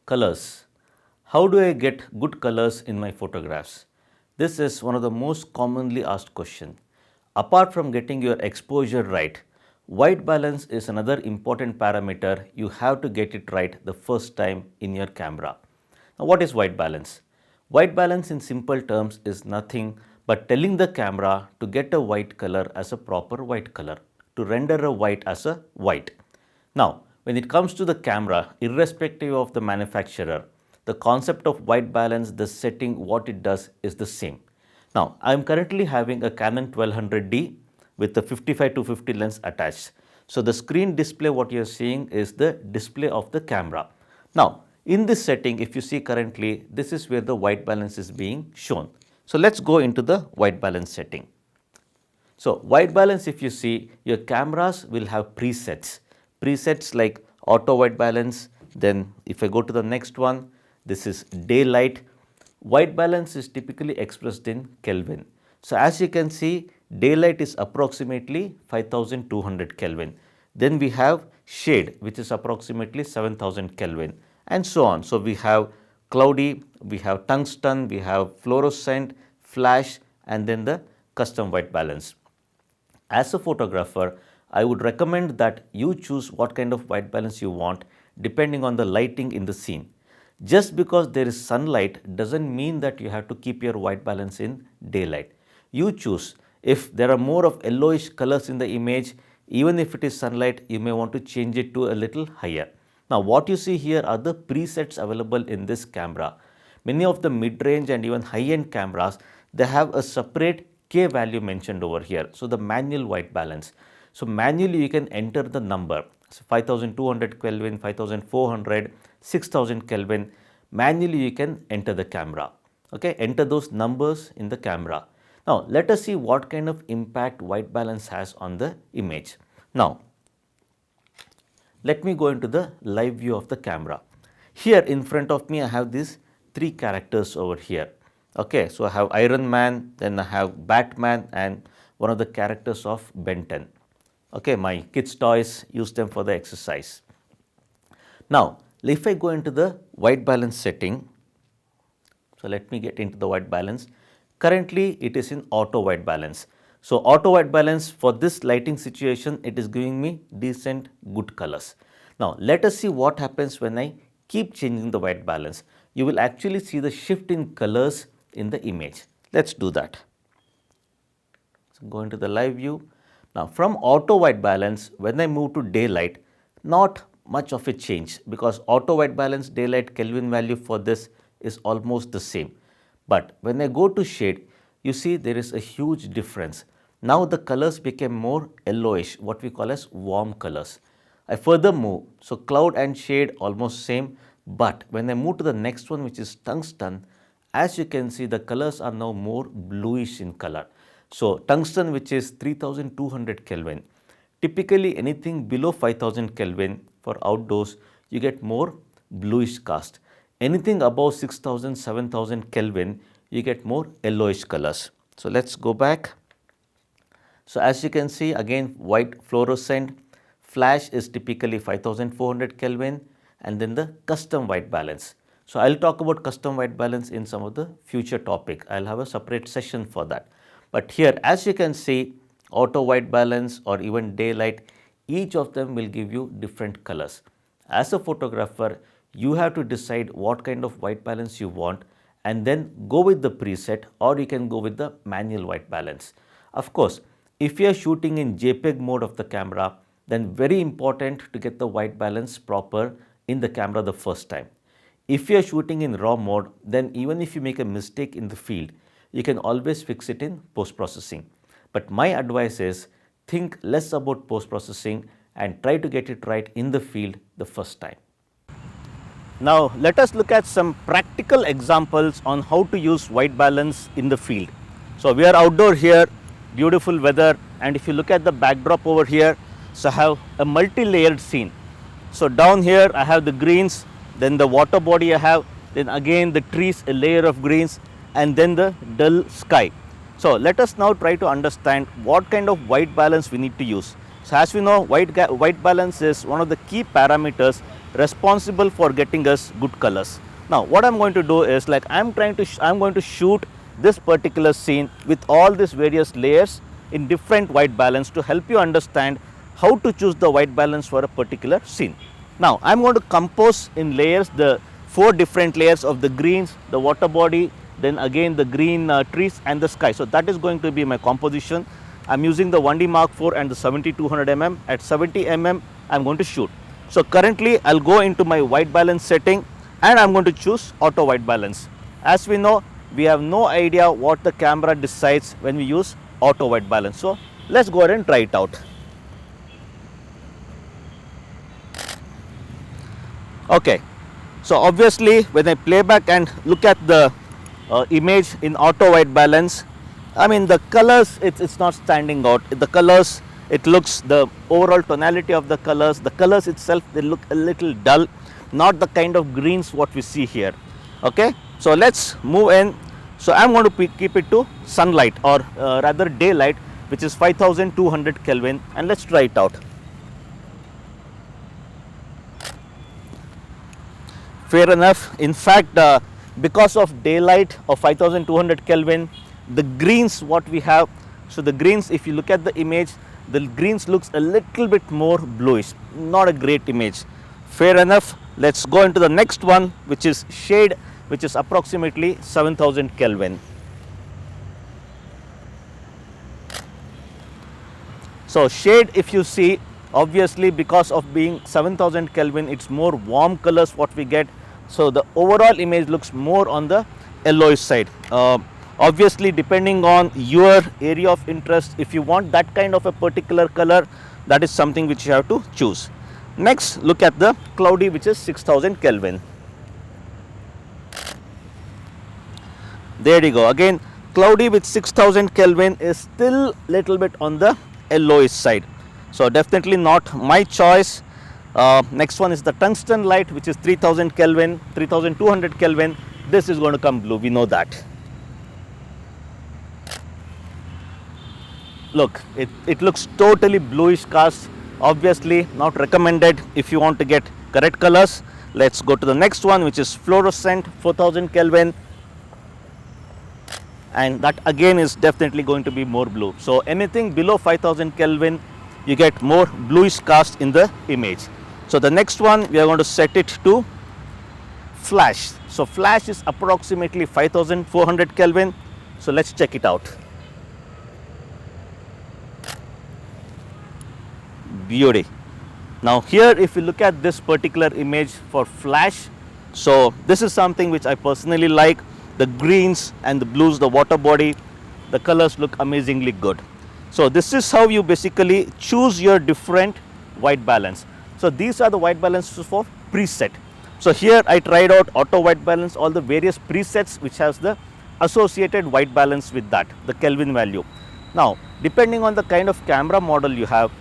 Colors. How do I get good colors in my photographs? This is one of the most commonly asked questions. Apart from getting your exposure right, white balance is another important parameter. You have to get it right the first time in your camera. Now, what is white balance? White balance in simple terms is nothing but telling the camera to get a white color as a proper white color, to render a white as a white. Now, when it comes to the camera, irrespective of the manufacturer, the concept of white balance, the setting, what it does is the same. Now, I am currently having a Canon 1200D with the 55-50 lens attached. So, the screen display what you are seeing is the display of the camera. Now, in this setting, if you see currently, this is where the white balance is being shown. So, let us go into the white balance setting. So, white balance, if you see, your cameras will have presets. Presets like auto white balance. Then if I go to the next one, this is daylight. White balance is typically expressed in Kelvin. So, as you can see, daylight is approximately 5200 Kelvin. Then we have shade, which is approximately 7000 Kelvin, and so on. So, we have cloudy, we have tungsten, we have fluorescent, flash, and then the custom white balance. As a photographer, I would recommend that you choose what kind of white balance you want depending on the lighting in the scene. Just because there is sunlight doesn't mean that you have to keep your white balance in daylight. You choose. If there are more of yellowish colors in the image, even if it is sunlight, you may want to change it to a little higher. Now, what you see here are the presets available in this camera. Many of the mid-range and even high-end cameras, they have a separate K value mentioned over here. So, the manual white balance. So, manually you can enter the number. So, 5200 Kelvin, 5400, 6000 Kelvin. Manually you can enter the camera. Okay, enter those numbers in the camera. Now, let us see what kind of impact white balance has on the image. Now, let me go into the live view of the camera. Here in front of me, I have these three characters over here. Okay, so I have Iron Man, then I have Batman, and one of the characters of Ben 10. Okay, my kids' toys, use them for the exercise. Now, if I go into the white balance setting, so let me get into the white balance. Currently, it is in auto white balance. So, auto white balance for this lighting situation, it is giving me decent good colors. Now, let us see what happens when I keep changing the white balance. You will actually see the shift in colors in the image. Let us do that. So, go into the live view. Now, from auto white balance, when I move to daylight, not much of a change, because auto white balance daylight Kelvin value for this is almost the same. But when I go to shade, you see there is a huge difference. Now, the colors became more yellowish, what we call as warm colors. I further move, so cloud and shade almost same, but when I move to the next one, which is tungsten, as you can see, the colors are now more bluish in color. So, tungsten, which is 3200 Kelvin, typically anything below 5000 Kelvin for outdoors, you get more bluish cast. Anything above 6000, 7000 Kelvin, you get more yellowish colors. So, let us go back. So, as you can see, again white fluorescent, flash is typically 5400 Kelvin, and then the custom white balance. So, I will talk about custom white balance in some of the future topic. I will have a separate session for that. But here, as you can see, auto white balance or even daylight, each of them will give you different colors. As a photographer, you have to decide what kind of white balance you want and then go with the preset, or you can go with the manual white balance. Of course, if you are shooting in JPEG mode of the camera, then very important to get the white balance proper in the camera the first time. If you are shooting in RAW mode, then even if you make a mistake in the field, you can always fix it in post-processing. But my advice is think less about post-processing and try to get it right in the field the first time. Now, let us look at some practical examples on how to use white balance in the field. So, we are outdoor here, beautiful weather, and if you look at the backdrop over here, so I have a multi-layered scene. So, down here I have the greens, then the water body I have, then again the trees, a layer of greens, and then the dull sky. So, let us now try to understand what kind of white balance we need to use. So, as we know, white balance is one of the key parameters responsible for getting us good colors. Now what I'm going to do is, like, I'm going to shoot this particular scene with all these various layers in different white balance to help you understand how to choose the white balance for a particular scene. Now I'm going to compose in layers the 4 different layers of the greens, the water body, then again the green trees and the sky. So that is going to be my composition. I'm using the 1D Mark IV and the 7200 mm. At 70 mm I'm going to shoot. So currently I'll go into my white balance setting and I'm going to choose auto white balance. As we know, we have no idea what the camera decides when we use auto white balance. So let's go ahead and try it out. Okay, so obviously when I play back and look at the image in auto white balance, I mean the colors, it's not standing out. The colors, it looks, the overall tonality of the colors itself, they look a little dull, not the kind of greens what we see here. Okay, so let's move in. So I'm going to keep it to sunlight, or rather daylight, which is 5200 Kelvin, and let's try it out. Fair enough. In fact, because of daylight of 5200 Kelvin, the greens what we have, so the greens, if you look at the image, the greens looks a little bit more bluish, not a great image. Fair enough. Let's go into the next one, which is shade, which is approximately 7000 Kelvin. So shade, if you see, obviously because of being 7000 Kelvin, it's more warm colors what we get. So the overall image looks more on the yellowish side. Obviously depending on your area of interest, if you want that kind of a particular color, that is something which you have to choose. Next, look at the cloudy, which is 6000 Kelvin. There you go. Again, cloudy with 6000 Kelvin is still little bit on the yellowish side. So definitely not my choice. Next one is the tungsten light, which is 3000 Kelvin, 3200 Kelvin. This is going to come blue, we know that. Look, it looks totally bluish cast. Obviously not recommended if you want to get correct colors. Let's go to the next one, which is fluorescent, 4000 Kelvin. And that again is definitely going to be more blue. So anything below 5000 Kelvin, you get more bluish cast in the image. So the next one, we are going to set it to flash. So flash is approximately 5400 Kelvin. So let's check it out. Beauty. Now here, if you look at this particular image for flash, so this is something which I personally like. The greens and the blues, the water body, the colors look amazingly good. So this is how you basically choose your different white balance. So these are the white balances for preset. So here I tried out auto white balance, all the various presets which has the associated white balance with that, the Kelvin value. Now depending on the kind of camera model you have,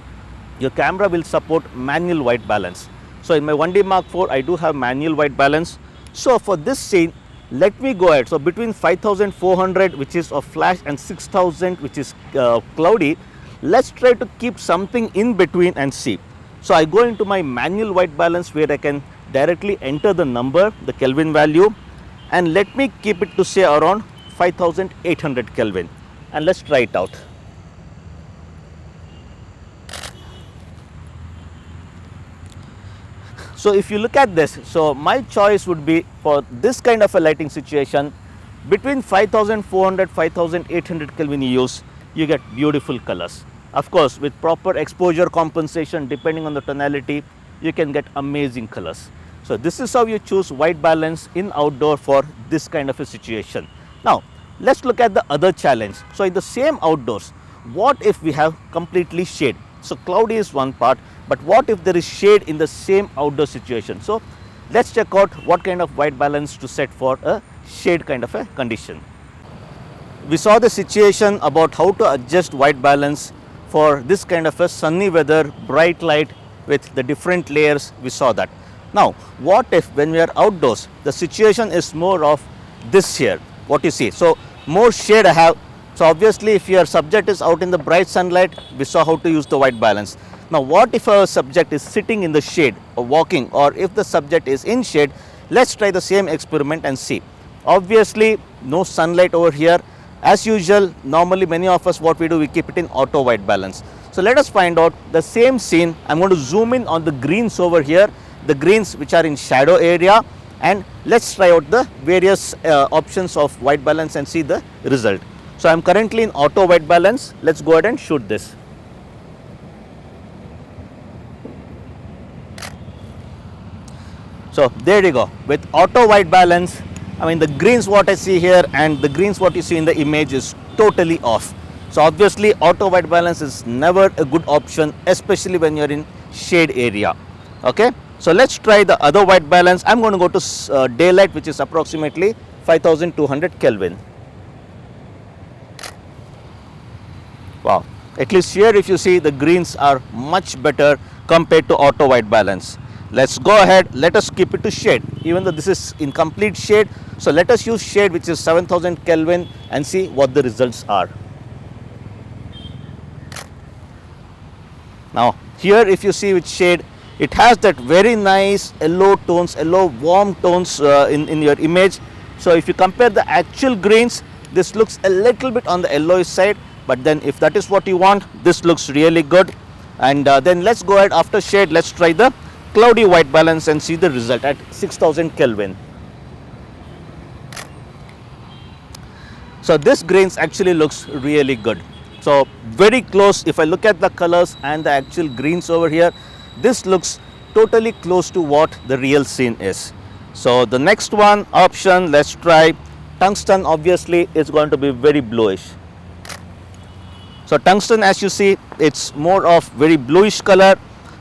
your camera will support manual white balance. So in my 1D Mark IV, I do have manual white balance. So for this scene, let me go ahead. So between 5400, which is of flash, and 6000, which is cloudy, let's try to keep something in between and see. So I go into my manual white balance where I can directly enter the number, the Kelvin value, and let me keep it to say around 5800 Kelvin, and let's try it out. So if you look at this, so my choice would be for this kind of a lighting situation, between 5400, 5800 Kelvin you get beautiful colors. Of course, with proper exposure compensation, depending on the tonality, you can get amazing colors. So this is how you choose white balance in outdoor for this kind of a situation. Now, let's look at the other challenge. So in the same outdoors, what if we have completely shade? So cloudy is one part, but what if there is shade in the same outdoor situation? So let's check out what kind of white balance to set for a shade kind of a condition. We saw the situation about how to adjust white balance for this kind of a sunny weather, bright light with the different layers. We saw that. Now what if when we are outdoors, the situation is more of this here, what you see. So more shade I have. So obviously if your subject is out in the bright sunlight, we saw how to use the white balance. Now what if a subject is sitting in the shade or walking, or if the subject is in shade? Let's try the same experiment and see. Obviously no sunlight over here. As usual, normally many of us, what we do, we keep it in auto white balance. So let us find out the same scene. I'm going to zoom in on the greens over here, the greens which are in shadow area, and let's try out the various options of white balance and see the result. So I'm currently in auto white balance. Let's go ahead and shoot this. So there you go, with auto white balance. I mean, the greens what I see here and the greens what you see in the image is totally off. So obviously auto white balance is never a good option, especially when you're in shade area. Okay, so let's try the other white balance. I'm going to go to daylight, which is approximately 5200 Kelvin. Wow, at least here if you see, the greens are much better compared to auto white balance. Let's go ahead, let us keep it to shade, even though this is in complete shade. So let us use shade, which is 7000 Kelvin, and see what the results are. Now here if you see with shade, it has that very nice yellow tones, yellow warm tones in your image. So if you compare the actual greens, this looks a little bit on the yellowish side, but then if that is what you want, this looks really good. And then let's go ahead, after shade, let's try the cloudy white balance and see the result at 6000 Kelvin. So this greens actually looks really good. So very close. If I look at the colors and the actual greens over here, this looks totally close to what the real scene is. So the next one option, let's try tungsten. Obviously it's going to be very bluish. So tungsten, as you see, it's more of very bluish color,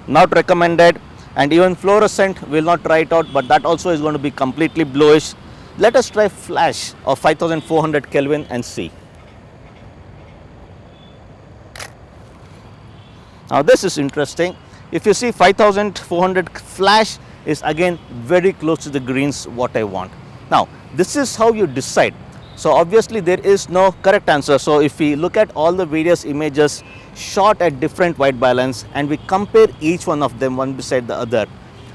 not recommended. And even fluorescent, we'll not try it out, but that also is going to be completely bluish. Let us try flash of 5400 Kelvin and see. Now this is interesting. If you see, 5400 flash is again very close to the greens what I want. Now this is how you decide. So obviously there is no correct answer. So if we look at all the various images shot at different white balance and we compare each one of them one beside the other,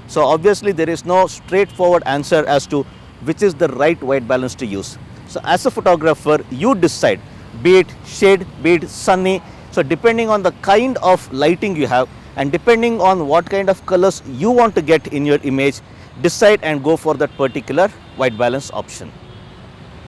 so obviously there is no straightforward answer as to which is the right white balance to use. So as a photographer, you decide, be it shade, be it sunny. So depending on the kind of lighting you have and depending on what kind of colors you want to get in your image, decide and go for that particular white balance option.